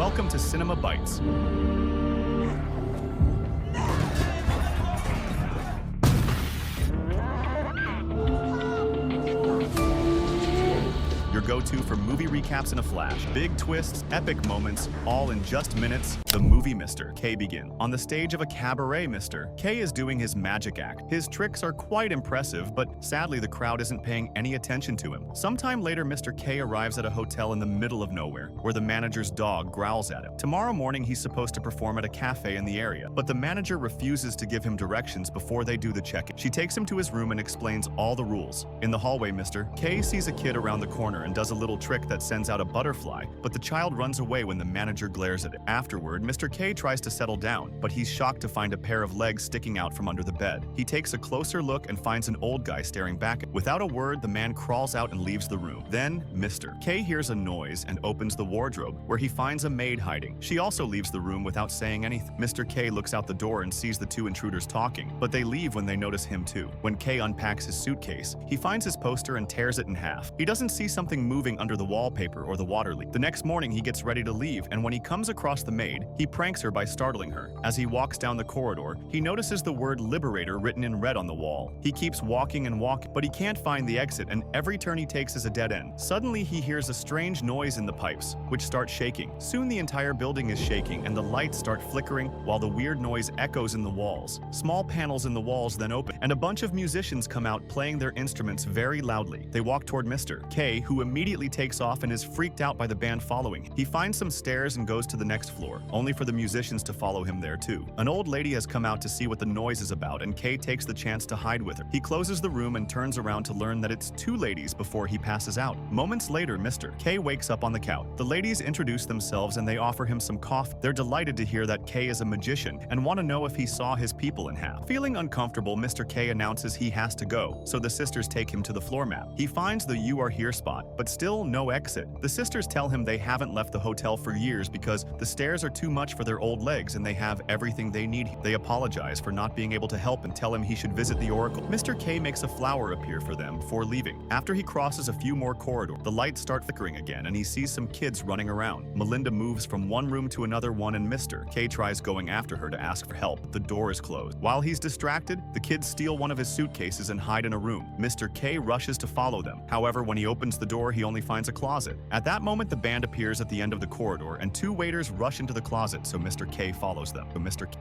Welcome to Cinema Bites. Your go-to for movie recaps in a flash. Big twists, epic moments, all in just minutes. The movie Mr. K begin. On the stage of a cabaret, Mr. K is doing his magic act. His tricks are quite impressive, but sadly the crowd isn't paying any attention to him. Sometime later, Mr. K arrives at a hotel in the middle of nowhere, where the manager's dog growls at him. Tomorrow morning, he's supposed to perform at a cafe in the area, but the manager refuses to give him directions before they do the check-in. She takes him to his room and explains all the rules. In the hallway, Mr. K sees a kid around the corner and does a little trick that sends out a butterfly, but the child runs away when the manager glares at it. Afterward, Mr. K tries to settle down, but he's shocked to find a pair of legs sticking out from under the bed. He takes a closer look and finds an old guy staring back. Without a word, the man crawls out and leaves the room. Then, Mr. K hears a noise and opens the wardrobe, where he finds a maid hiding. She also leaves the room without saying anything. Mr. K looks out the door and sees the two intruders talking, but they leave when they notice him too. When K unpacks his suitcase, he finds his poster and tears it in half. He doesn't see something moving under the wallpaper or the water leak. The next morning, he gets ready to leave, and when he comes across the maid, he pranks her by startling her. As he walks down the corridor, he notices the word Liberator written in red on the wall. He keeps walking and walking, but he can't find the exit, and every turn he takes is a dead end. Suddenly, he hears a strange noise in the pipes, which start shaking. Soon the entire building is shaking, and the lights start flickering while the weird noise echoes in the walls. Small panels in the walls then open, and a bunch of musicians come out playing their instruments very loudly. They walk toward Mr. K, who immediately takes off and is freaked out by the band following him. He finds some stairs and goes to the next floor, only for the musicians to follow him there too. An old lady has come out to see what the noise is about, and K takes the chance to hide with her. He closes the room and turns around to learn that it's two ladies before he passes out. Moments later, Mr. K wakes up on the couch. The ladies introduce themselves and they offer him some coffee. They're delighted to hear that K is a magician and want to know if he saw his people in half. Feeling uncomfortable, Mr. K announces he has to go, so the sisters take him to the floor map. He finds the "You Are Here" spot, but still no exit. The sisters tell him they haven't left the hotel for years because the stairs are too much for their old legs and they have everything they need. They apologize for not being able to help and tell him he should visit the Oracle. Mr. K makes a flower appear for them before leaving. After he crosses a few more corridors, the lights start flickering again and he sees some kids running around. Melinda moves from one room to another one and Mr. K tries going after her to ask for help. The door is closed. While he's distracted, the kids steal one of his suitcases and hide in a room. Mr. K rushes to follow them. However, when he opens the door, he only finds a closet. At that moment, the band appears at the end of the corridor and two waiters rush into the closet, so Mr. K follows them.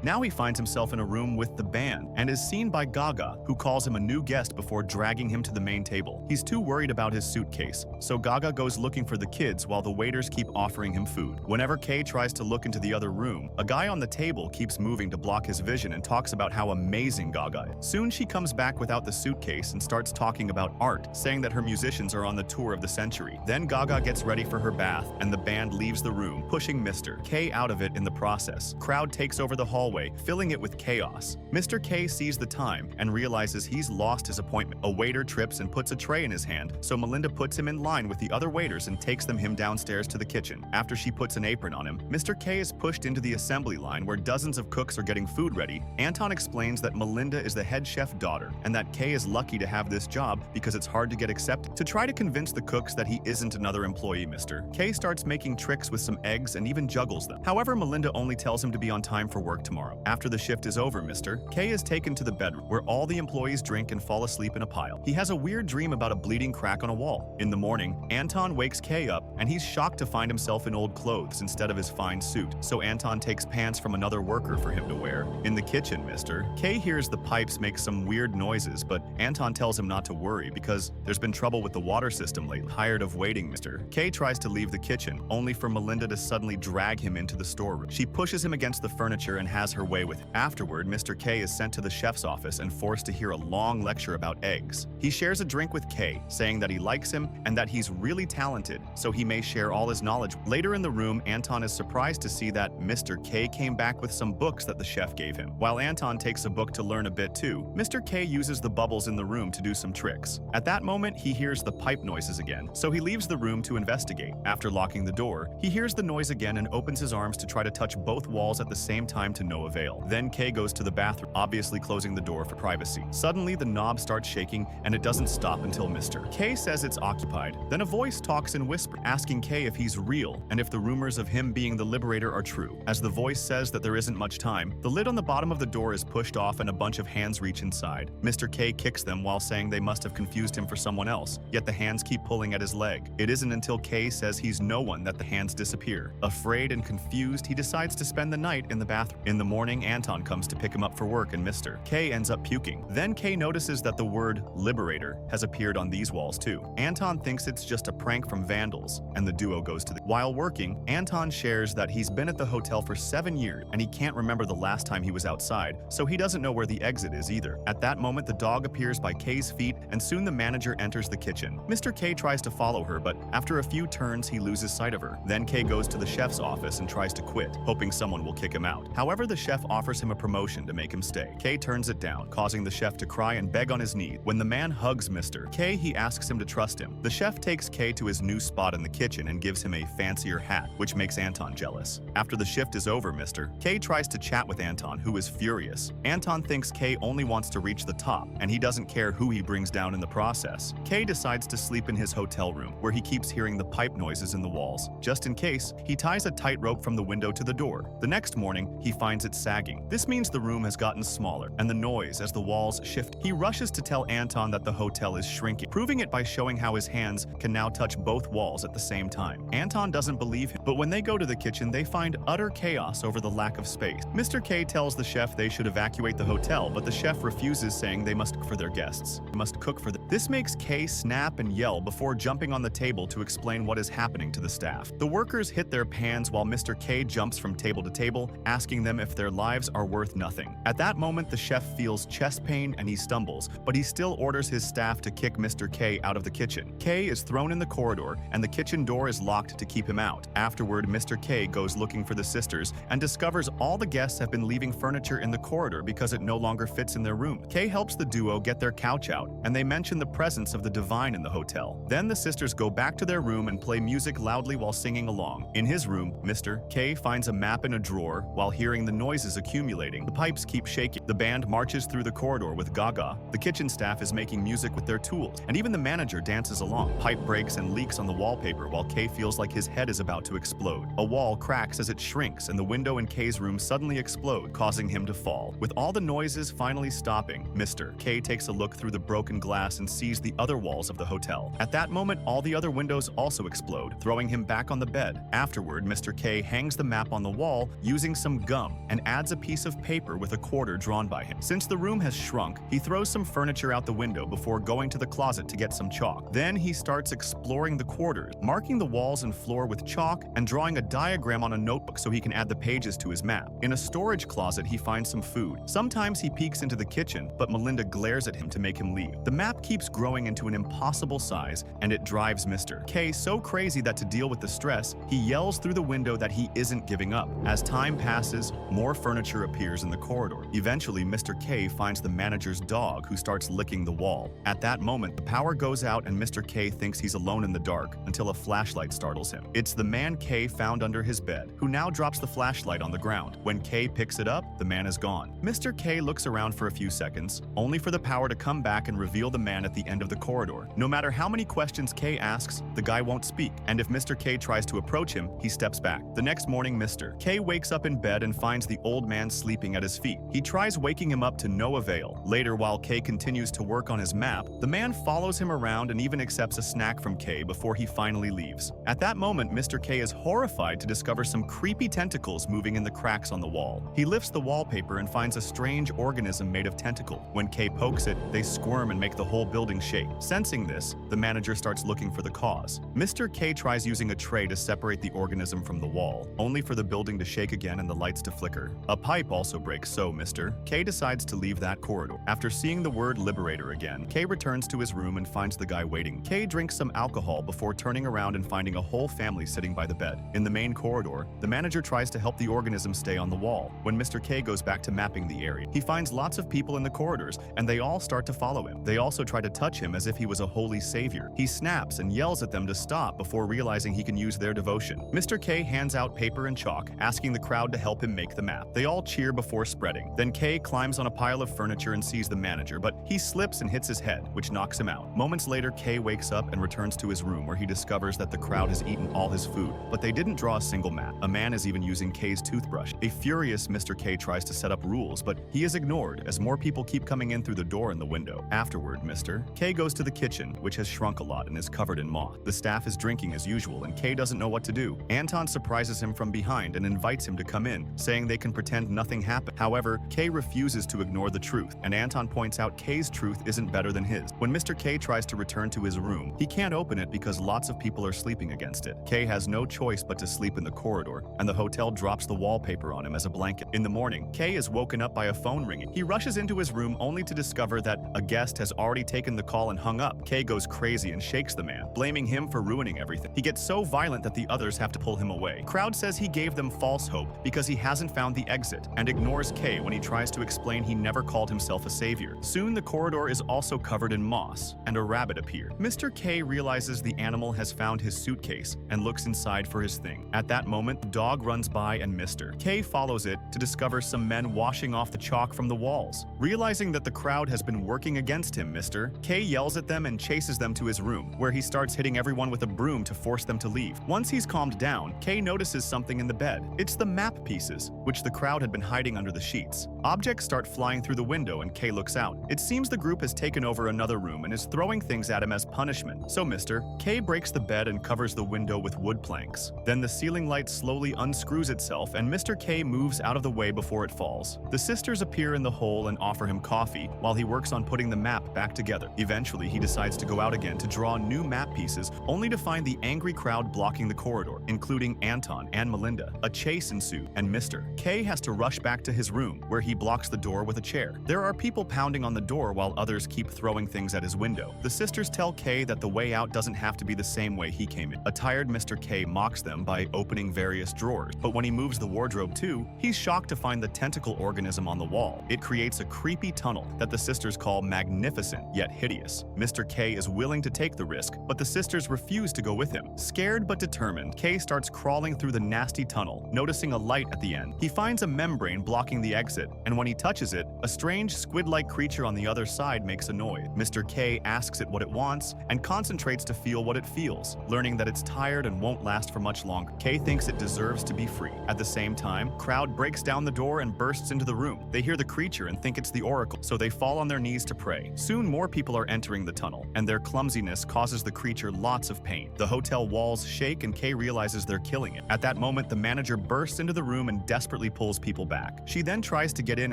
Now he finds himself in a room with the band and is seen by Gaga, who calls him a new guest before dragging him to the main table. He's too worried about his suitcase, so Gaga goes looking for the kids while the waiters keep offering him food. Whenever K tries to look into the other room, a guy on the table keeps moving to block his vision and talks about how amazing Gaga is. Soon she comes back without the suitcase and starts talking about art, saying that her musicians are on the tour of the century. Then Gaga gets ready for her bath and the band leaves the room, pushing Mr. K out of it in the process. Crowd takes over the hallway, filling it with chaos. Mr. K sees the time and realizes he's lost his appointment. A waiter trips and puts a tray in his hand, so Melinda puts him in line with the other waiters and takes him downstairs to the kitchen. After she puts an apron on him, Mr. K is pushed into the assembly line where dozens of cooks are getting food ready. Anton explains that Melinda is the head chef's daughter and that K is lucky to have this job because it's hard to get accepted. To try to convince the cooks that he isn't another employee, Mr. K starts making tricks with some eggs and even juggles them. However, Melinda only tells him to be on time for work tomorrow. After the shift is over, Mr. K is taken to the bedroom where all the employees drink and fall asleep in a pile. He has a weird dream about a bleeding crack on a wall. In the morning, Anton wakes K up and he's shocked to find himself in old clothes instead of his fine suit, so Anton takes pants from another worker for him to wear. In the kitchen, Mr. K hears the pipes make some weird noises, but Anton tells him not to worry because there's been trouble with the water system lately. Tired of waiting, Mr. K tries to leave the kitchen, only for Melinda to suddenly drag him into the storeroom. She pushes him against the furniture and has her way with him. Afterward, Mr. K is sent to the chef's office and forced to hear a long lecture about eggs. He shares a drink with K, saying that he likes him and that he's really talented, so he may share all his knowledge. Later in the room, Anton is surprised to see that Mr. K came back with some books that the chef gave him. While Anton takes a book to learn a bit too, Mr. K uses the bubbles in the room to do some tricks. At that moment, he hears the pipe noises again. again, so he leaves the room to investigate. After locking the door, he hears the noise again and opens his arms to try to touch both walls at the same time to no avail. Then Kay goes to the bathroom, obviously closing the door for privacy. Suddenly, the knob starts shaking, and it doesn't stop until Mr. K says it's occupied. Then a voice talks in whisper, asking Kay if he's real and if the rumors of him being the Liberator are true. As the voice says that there isn't much time, the lid on the bottom of the door is pushed off and a bunch of hands reach inside. Mr. K kicks them while saying they must have confused him for someone else, yet the hands keep pulling at his leg. It isn't until Kay says he's no one that the hands disappear. Afraid and confused, he decides to spend the night in the bathroom. In the morning, Anton comes to pick him up for work and Mr. K ends up puking. Then Kay notices that the word Liberator has appeared on these walls too. Anton thinks it's just a prank from vandals, and the duo goes to the... While working, Anton shares that he's been at the hotel for 7 years and he can't remember the last time he was outside, so he doesn't know where the exit is either. At that moment, the dog appears by Kay's feet and soon the manager enters the kitchen. Mr. K tries to follow her, but after a few turns, he loses sight of her. Then Kay goes to the chef's office and tries to quit, hoping someone will kick him out. However, the chef offers him a promotion to make him stay. Kay turns it down, causing the chef to cry and beg on his knees. When the man hugs Mr. K, he asks him to trust him. The chef takes Kay to his new spot in the kitchen and gives him a fancier hat, which makes Anton jealous. After the shift is over, Mr. K tries to chat with Anton, who is furious. Anton thinks Kay only wants to reach the top, and he doesn't care who he brings down in the process. Kay decides to sleep in his hotel room, where he keeps hearing the pipe noises in the walls. Just in case, he ties a tight rope from the window to the door. The next morning, he finds it sagging. This means the room has gotten smaller, and the noise as the walls shift. He rushes to tell Anton that the hotel is shrinking, proving it by showing how his hands can now touch both walls at the same time. Anton doesn't believe him, but when they go to the kitchen, they find utter chaos over the lack of space. Mr. K tells the chef they should evacuate the hotel, but the chef refuses, saying they must cook for their guests. They must cook for them. This makes Kay snap and yell before jumping on the table to explain what is happening to the staff. The workers hit their pans while Mr. K jumps from table to table, asking them if their lives are worth nothing. At that moment, the chef feels chest pain and he stumbles, but he still orders his staff to kick Mr. K out of the kitchen. K is thrown in the corridor, and the kitchen door is locked to keep him out. Afterward, Mr. K goes looking for the sisters and discovers all the guests have been leaving furniture in the corridor because it no longer fits in their room. K helps the duo get their couch out, and they mention the presence of the divine in the hotel. Then the sisters go back to their room and play music loudly while singing along. In his room, Mr. K finds a map in a drawer while hearing the noises accumulating. The pipes keep shaking. The band marches through the corridor with Gaga. The kitchen staff is making music with their tools, and even the manager dances along. Pipe breaks and leaks on the wallpaper while K feels like his head is about to explode. A wall cracks as it shrinks, and the window in K's room suddenly explodes, causing him to fall. With all the noises finally stopping, Mr. K takes a look through the broken glass and sees the other walls of the hotel. At that moment, all the other windows also explode, throwing him back on the bed. Afterward, Mr. K hangs the map on the wall using some gum and adds a piece of paper with a quarter drawn by him. Since the room has shrunk, he throws some furniture out the window before going to the closet to get some chalk. Then he starts exploring the quarters, marking the walls and floor with chalk and drawing a diagram on a notebook so he can add the pages to his map. In a storage closet, he finds some food. Sometimes he peeks into the kitchen, but Melinda glares at him to make him leave. The map keeps growing into an impossible size, and it drives Mr. K so crazy that to deal with the stress, he yells through the window that he isn't giving up. As time passes, more furniture appears in the corridor. Eventually, Mr. K finds the manager's dog, who starts licking the wall. At that moment, the power goes out and Mr. K thinks he's alone in the dark until a flashlight startles him. It's the man K found under his bed, who now drops the flashlight on the ground. When K picks it up, the man is gone. Mr. K looks around for a few seconds, only for the power to come back and reveal the man at the end of the corridor. No matter how many questions K asks, the guy won't speak, and if Mr. K tries to approach him, he steps back. The next morning, Mr. K wakes up in bed and finds the old man sleeping at his feet. He tries waking him up to no avail. Later, while K continues to work on his map, the man follows him around and even accepts a snack from K before he finally leaves. At that moment, Mr. K is horrified to discover some creepy tentacles moving in the cracks on the wall. He lifts the wallpaper and finds a strange organism made of tentacle. When K pokes it, they squirm and make the whole building shake. Sensing this, the manager starts looking for the cause. Mr. K tries using a tray to separate the organism from the wall, only for the building to shake again and the lights to flicker. A pipe also breaks, so Mr. K decides to leave that corridor. After seeing the word Liberator again, K returns to his room and finds the guy waiting. K drinks some alcohol before turning around and finding a whole family sitting by the bed. In the main corridor, the manager tries to help the organism stay on the wall. When Mr. K goes back to mapping the area, he finds lots of people in the corridors, and they all start to follow him. They also try to touch him as if he was a holy savior. He snaps and yells at them to stop before realizing he can use their devotion. Mr. K hands out paper and chalk, asking the crowd to help him make the map. They all cheer before spreading. Then K climbs on a pile of furniture and sees the manager, but he slips and hits his head, which knocks him out. Moments later, K wakes up and returns to his room, where he discovers that the crowd has eaten all his food, but they didn't draw a single map. A man is even using K's toothbrush. A furious Mr. K tries to set up rules, but he is ignored as more people keep coming in through the door in the window. Afterward, Mr. K goes to the kitchen, which has shrunk a lot and is covered in moth. The staff is drinking as usual, and K doesn't know what to do. Anton surprises him from behind and invites him to come in, saying they can pretend nothing happened. However, K refuses to ignore the truth, and Anton points out K's truth isn't better than his. When Mr. K tries to return to his room, he can't open it because lots of people are sleeping against it. K has no choice but to sleep in the corridor, and the hotel drops the wallpaper on him as a blanket. In the morning, K is woken up by a phone ringing. He rushes into his room only to discover that a guest has already taken the call and hung up. K goes crazy and shakes the man, blaming him for ruining everything. He gets so violent that the others have to pull him away. Crowd says he gave them false hope because he hasn't found the exit, and ignores K when he tries to explain he never called himself a savior. Soon the corridor is also covered in moss, and a rabbit appeared. Mr. K realizes the animal has found his suitcase and looks inside for his thing. At that moment, the dog runs by and Mr. K follows it to discover some men washing off the chalk from the walls. Realizing that the crowd has been working against him, Mr. K yells at them and chases them to his room, where he starts hitting everyone with a broom to force them to leave. Once he's calmed down, K notices something in the bed. It's the map pieces, which the crowd had been hiding under the sheets. Objects start flying through the window and K looks out. It seems the group has taken over another room and is throwing things at him as punishment. So Mr. K breaks the bed and covers the window with wood planks. Then the ceiling light slowly unscrews itself and Mr. K moves out of the way before it falls. The sisters appear in the hole and offer him coffee while he works on putting the map back together. Eventually, he decides to go out again to draw new map pieces, only to find the angry crowd blocking the corridor, including Anton and Melinda. A chase ensues, and Mr. K has to rush back to his room, where he blocks the door with a chair. There are people pounding on the door while others keep throwing things at his window. The sisters tell K that the way out doesn't have to be the same way he came in. A tired Mr. K mocks them by opening various drawers, but when he moves the wardrobe too, he's shocked to find the tentacle organism on the wall. It creates a creepy tunnel that the sisters call magnificent yet hideous. Mr. K is willing to take the risk, but the sisters refuse to go with him. Scared but determined, K starts crawling through the nasty tunnel, noticing a light at the end. He finds a membrane blocking the exit, and when he touches it, a strange squid-like creature on the other side makes a noise. Mr. K asks it what it wants and concentrates to feel what it feels, learning that it's tired and won't last for much longer. K thinks it deserves to be free. At the same time, crowd breaks down the door and bursts into the room. They hear the creature and think it's the oracle, so they fall on their knees to pray. Soon more people are entering the tunnel, and their clumsiness causes the creature lots of pain. The hotel walls shake and K realizes they're killing it. At that moment, the manager bursts into the room and desperately pulls people back. She then tries to get in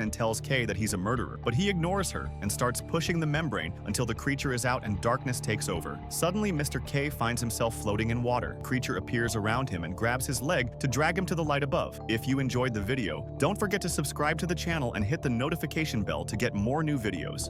and tells K that he's a murderer, but he ignores her and starts pushing the membrane until the creature is out and darkness takes over. Suddenly, Mr. K finds himself floating in water. Creature appears around him and grabs his leg to drag him to the light above. If you enjoyed the video, don't forget to subscribe to the channel and hit the notification bell to get more new videos.